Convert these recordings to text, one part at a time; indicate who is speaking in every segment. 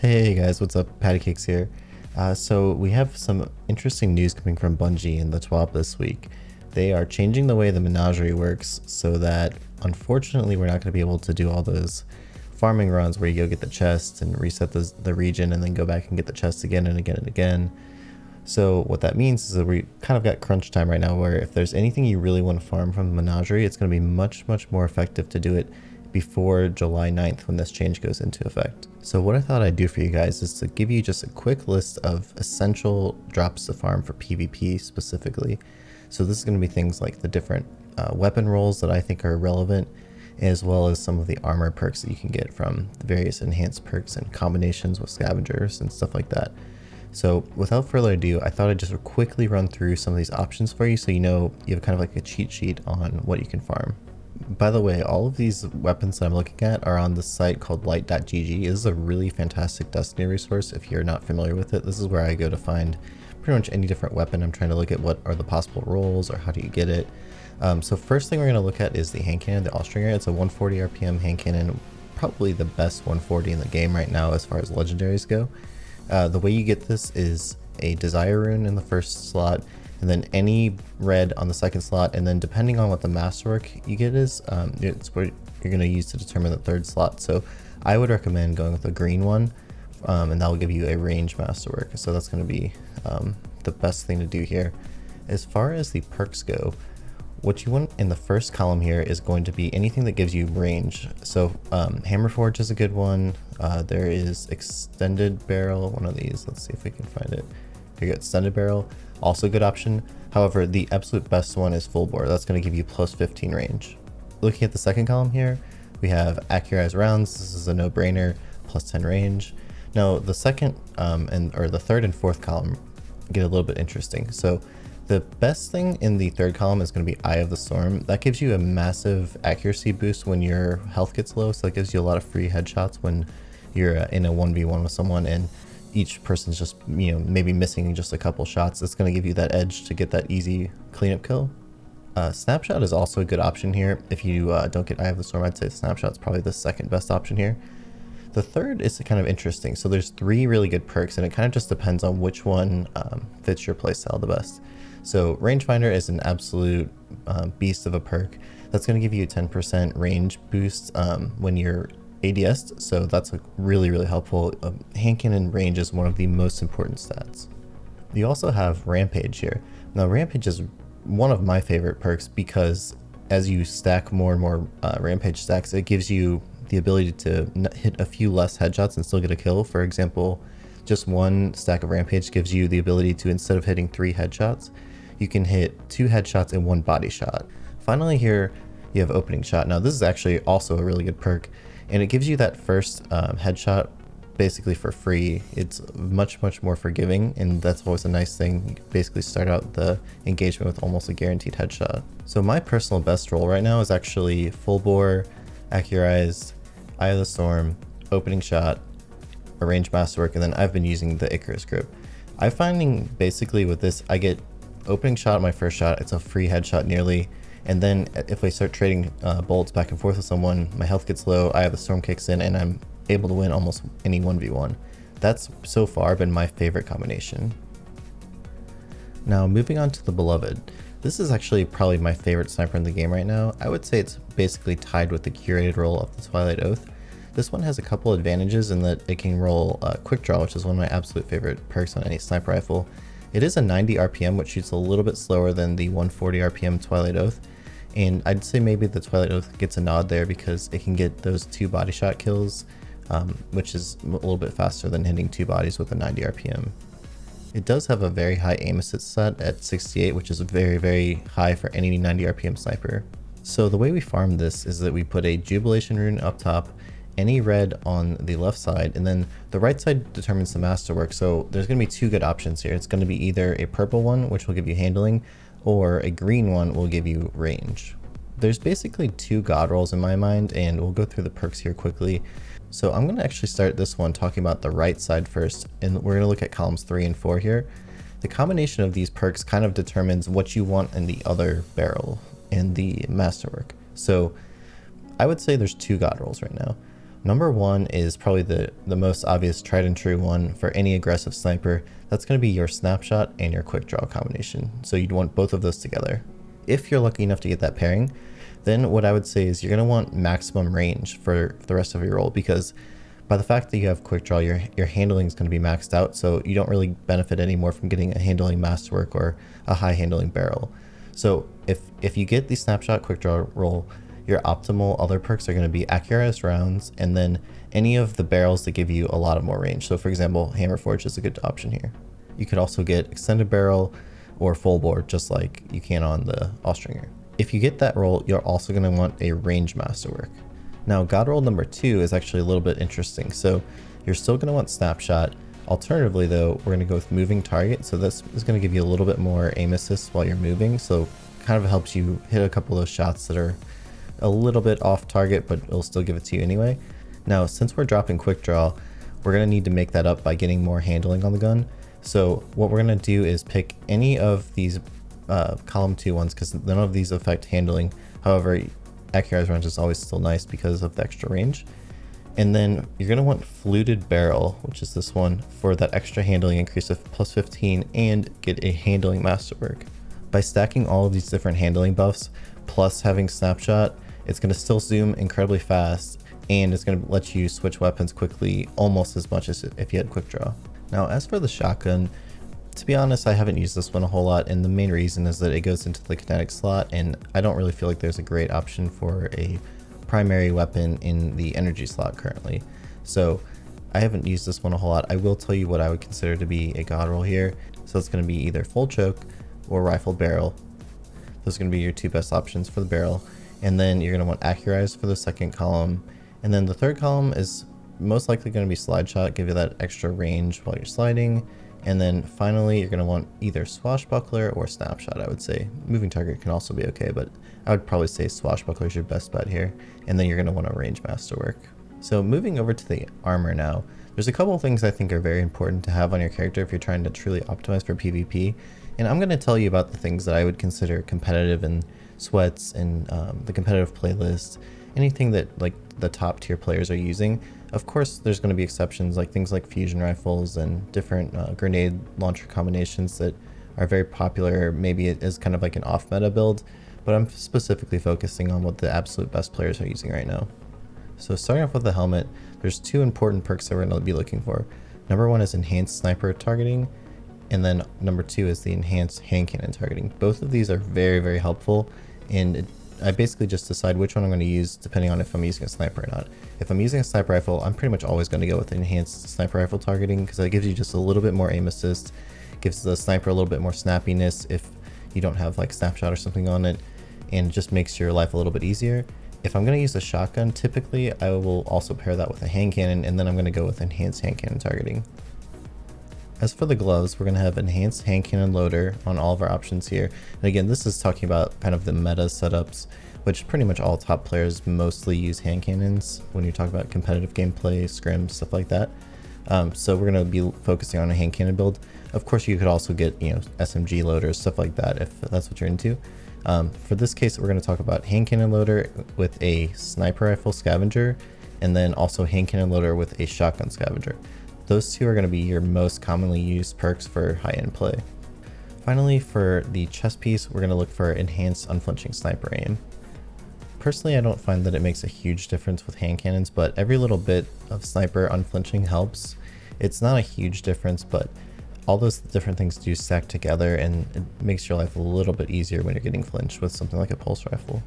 Speaker 1: Hey guys, what's up? Pattycakes here. So we have some interesting news coming from Bungie in the TWAB this week. They are changing the way the Menagerie works so that unfortunately we're not going to be able to do all those farming runs where you go get the chests and reset the region and then go back and get the chests again and again and again. So what that means is that we kind of got crunch time right now where if there's anything you really want to farm from the Menagerie, it's going to be much more effective to do it before July 9th when this change goes into effect. So what I thought I'd do for you guys is to give you just a quick list of essential drops to farm for PvP specifically. So this is going to be things like the different weapon rolls that I think are relevant, as well as some of the armor perks that you can get from the various enhanced perks and combinations with scavengers and stuff like that. So without further ado, I thought I'd just quickly run through some of these options for you so you know you have kind of like a cheat sheet on what you can farm. By the way, all of these weapons that I'm looking at are on the site called light.gg. This is a really fantastic Destiny resource if you're not familiar with it. This is where I go to find pretty much any different weapon. I'm trying to look at what are the possible rolls or how do you get it. So first thing we're going to look at is the hand cannon, the Austringer. It's a 140 RPM hand cannon, probably the best 140 in the game right now as far as legendaries go. The way you get this is a desire rune in the first slot, and then any red on the second slot, and then depending on what the masterwork you get is, it's what you're going to use to determine the third slot. So I would recommend going with a green one, and that will give you a range masterwork. So that's going to be the best thing to do here. As far as the perks go, what you want in the first column here is going to be anything that gives you range. So Hammerforge is a good one. There is Extended Barrel, one of these. Let's see if we can find it. Here you go, Extended Barrel, also a good option. However, the absolute best one is Full Bore. That's going to give you plus 15 range. Looking at the second column here, we have Accurized Rounds. This is a no-brainer, plus 10 range. Now the second or the third and fourth column get a little bit interesting. So the best thing in the third column is going to be Eye of the Storm. That gives you a massive accuracy boost when your health gets low, so it gives you a lot of free headshots when you're in a 1v1 with someone and each person's just, maybe missing just a couple shots. It's going to give you that edge to get that easy cleanup kill. Snapshot is also a good option here. If you don't get Eye of the Storm, I'd say Snapshot's probably the second best option here. The third is kind of interesting. So there's 3 really good perks, and it kind of just depends on which one fits your playstyle the best. So Rangefinder is an absolute beast of a perk. That's going to give you a 10% range boost when you're ADS'd, so that's really helpful. Hand cannon range is one of the most important stats. You also have Rampage here. Now Rampage is one of my favorite perks because as you stack more and more Rampage stacks, it gives you the ability to hit a few less headshots and still get a kill. For example, just one stack of Rampage gives you the ability to, instead of hitting 3 headshots, you can hit 2 headshots and 1 body shot. Finally here, you have Opening Shot. Now this is actually also a really good perk, and it gives you that first headshot basically for free. It's much more forgiving, and that's always a nice thing. You can basically start out the engagement with almost a guaranteed headshot. So my personal best roll right now is actually Full Bore, Accurized, Eye of the Storm, Opening Shot, a Range Masterwork, and then I've been using the Icarus Grip. I'm finding basically with this, I get Opening Shot on my first shot, it's a free headshot nearly, and then if I start trading bolts back and forth with someone, my health gets low, Eye of the Storm kicks in, and I'm able to win almost any 1v1. That's so far been my favorite combination. Now moving on to the Beloved. This is actually probably my favorite sniper in the game right now. I would say it's basically tied with the curated roll of the Twilight Oath. This one has a couple advantages in that it can roll Quick Draw, which is one of my absolute favorite perks on any sniper rifle. It is a 90 RPM, which shoots a little bit slower than the 140 RPM Twilight Oath, and I'd say maybe the Twilight Oath gets a nod there because it can get those 2 body shot kills, which is a little bit faster than hitting 2 bodies with a 90 RPM. It does have a very high aim assist set at 68, which is very high for any 90 RPM sniper. So the way we farm this is that we put a Jubilation rune up top, any red on the left side, and then the right side determines the masterwork. So there's going to be 2 good options here. It's going to be either a purple one, which will give you handling, or a green one will give you range. There's basically 2 god rolls in my mind, and we'll go through the perks here quickly. So I'm going to actually start this one talking about the right side first, and we're going to look at columns 3 and 4 here. The combination of these perks kind of determines what you want in the other barrel in the masterwork. So I would say there's 2 god rolls right now. Number one is probably the most obvious tried and true one for any aggressive sniper. That's going to be your snapshot and your quick draw combination. So you'd want both of those together. If you're lucky enough to get that pairing, then what I would say is you're going to want maximum range for the rest of your roll, because by the fact that you have quick draw, your handling is going to be maxed out, so you don't really benefit anymore from getting a handling masterwork or a high handling barrel. So if you get the snapshot quick draw roll, your optimal other perks are going to be accurized rounds, and then any of the barrels that give you a lot of more range. So for example, hammer forge is a good option here. You could also get extended barrel or full bore, just like you can on the Austringer. If you get that roll, you're also going to want a range masterwork. Now, god roll number 2 is actually a little bit interesting. So you're still going to want snapshot. Alternatively though, we're going to go with moving target. So this is going to give you a little bit more aim assist while you're moving. So kind of helps you hit a couple of those shots that are a little bit off target, but it'll still give it to you anyway. Now, since we're dropping quick draw, we're going to need to make that up by getting more handling on the gun. So what we're going to do is pick any of these column 2 ones, because none of these affect handling. However, accurized rounds is always still nice because of the extra range. And then you're going to want fluted barrel, which is this one, for that extra handling increase of plus 15 and get a handling masterwork. By stacking all of these different handling buffs plus having snapshot, it's going to still zoom incredibly fast, and it's going to let you switch weapons quickly almost as much as if you had quick draw. Now, as for the shotgun, to be honest, I haven't used this one a whole lot, and the main reason is that it goes into the kinetic slot, and I don't really feel like there's a great option for a primary weapon in the energy slot currently. So I haven't used this one a whole lot. I will tell you what I would consider to be a god roll here. So it's going to be either full choke or rifled barrel. Those are going to be your two best options for the barrel. And then you're going to want accurized for the second column. And then the third column is most likely going to be slide shot, give you that extra range while you're sliding. And then finally, you're going to want either swashbuckler or snapshot, I would say. Moving target can also be okay, but I would probably say swashbuckler is your best bet here. And then you're going to want a range masterwork. So moving over to the armor now, there's a couple of things I think are very important to have on your character if you're trying to truly optimize for PvP. And I'm going to tell you about the things that I would consider competitive in sweats and the competitive playlist, anything that like the top tier players are using. Of course, there's going to be exceptions like things like fusion rifles and different grenade launcher combinations that are very popular. Maybe it is kind of like an off meta build, but I'm specifically focusing on what the absolute best players are using right now. So starting off with the helmet, there's two important perks that we're going to be looking for. Number one is enhanced sniper targeting, and then number two is the enhanced hand cannon targeting. Both of these are very, very helpful, and I basically just decide which one I'm going to use depending on if I'm using a sniper or not. If I'm using a sniper rifle, I'm pretty much always going to go with enhanced sniper rifle targeting because it gives you just a little bit more aim assist, gives the sniper a little bit more snappiness if you don't have like snapshot or something on it, and just makes your life a little bit easier. If I'm going to use a shotgun, typically I will also pair that with a hand cannon, and then I'm going to go with enhanced hand cannon targeting. As for the gloves, we're going to have enhanced hand cannon loader on all of our options here. And again, this is talking about kind of the meta setups, which pretty much all top players mostly use hand cannons when you're talking about competitive gameplay, scrims, stuff like that. So we're going to be focusing on a hand cannon build. Of course, you could also get, SMG loaders, stuff like that, if that's what you're into. For this case, we're going to talk about hand cannon loader with a sniper rifle scavenger, and then also hand cannon loader with a shotgun scavenger. Those two are going to be your most commonly used perks for high-end play. Finally, for the chest piece, we're going to look for enhanced unflinching sniper aim. Personally, I don't find that it makes a huge difference with hand cannons, but every little bit of sniper unflinching helps. It's not a huge difference, but all those different things do stack together, and it makes your life a little bit easier when you're getting flinched with something like a pulse rifle.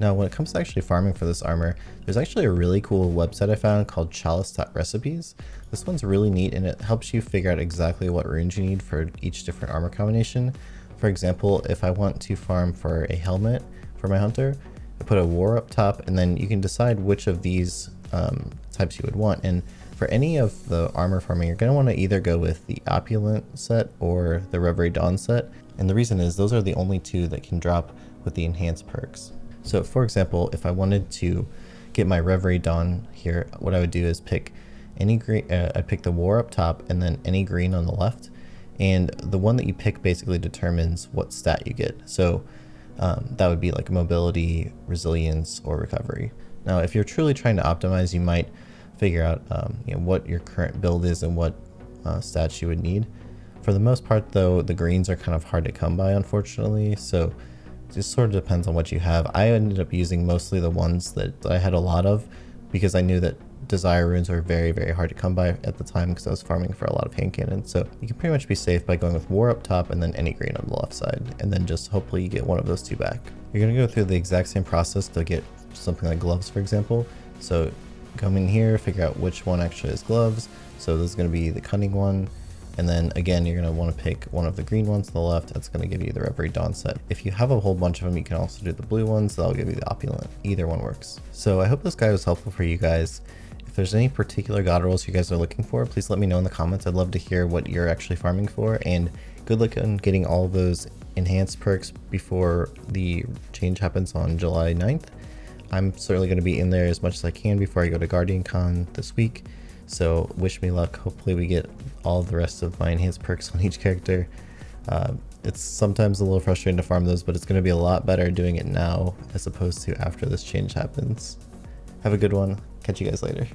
Speaker 1: Now, when it comes to actually farming for this armor, there's actually a really cool website I found called chalice.recipes. This one's really neat, and it helps you figure out exactly what runes you need for each different armor combination. For example, if I want to farm for a helmet for my hunter, I put a war up top, and then you can decide which of these types you would want. And for any of the armor farming, you're going to want to either go with the Opulent set or the Reverie Dawn set. And the reason is those are the only two that can drop with the enhanced perks. So for example, if I wanted to get my Reverie Dawn here, what I would do is pick any green, I'd pick the war up top and then any green on the left. And the one that you pick basically determines what stat you get. So that would be like mobility, resilience, or recovery. Now, if you're truly trying to optimize, you might figure out what your current build is and what stats you would need. For the most part though, the greens are kind of hard to come by, unfortunately, so it just sort of depends on what you have. I ended up using mostly the ones that I had a lot of because I knew that Desire runes were very, very hard to come by at the time because I was farming for a lot of hand cannons. So you can pretty much be safe by going with War up top and then any green on the left side, and then just hopefully you get one of those two back. You're going to go through the exact same process to get something like gloves, for example. So come in here, figure out which one actually is gloves. So this is going to be the cunning one. And then again, you're going to want to pick one of the green ones to the left. That's going to give you the Reverie Dawn set. If you have a whole bunch of them, you can also do the blue ones. That'll give you the opulent. Either one works. So I hope this guide was helpful for you guys. If there's any particular god rolls you guys are looking for, please let me know in the comments. I'd love to hear what you're actually farming for, and good luck on getting all those enhanced perks before the change happens on July 9th. I'm certainly going to be in there as much as I can before I go to Guardian Con this week. So wish me luck. Hopefully we get all the rest of my enhanced perks on each character. It's sometimes a little frustrating to farm those, but it's going to be a lot better doing it now as opposed to after this change happens. Have a good one. Catch you guys later.